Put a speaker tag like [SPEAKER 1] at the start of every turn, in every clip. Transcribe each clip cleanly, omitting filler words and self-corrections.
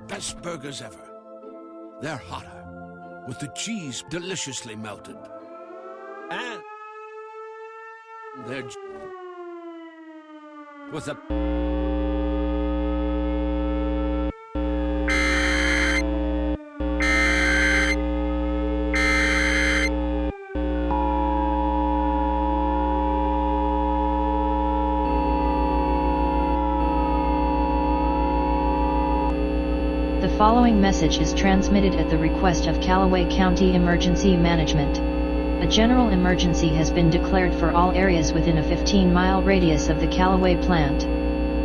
[SPEAKER 1] best burgers ever. They're hotter, with the cheese deliciously melted. And they're with a
[SPEAKER 2] The following message is transmitted at the request of Callaway County Emergency Management. A general emergency has been declared for all areas within a 15-mile radius of the Callaway plant.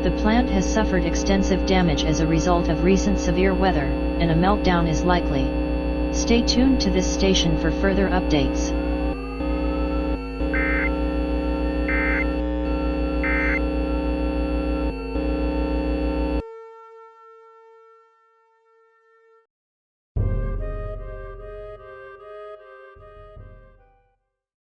[SPEAKER 2] The plant has suffered extensive damage as a result of recent severe weather, and a meltdown is likely. Stay tuned to this station for further updates.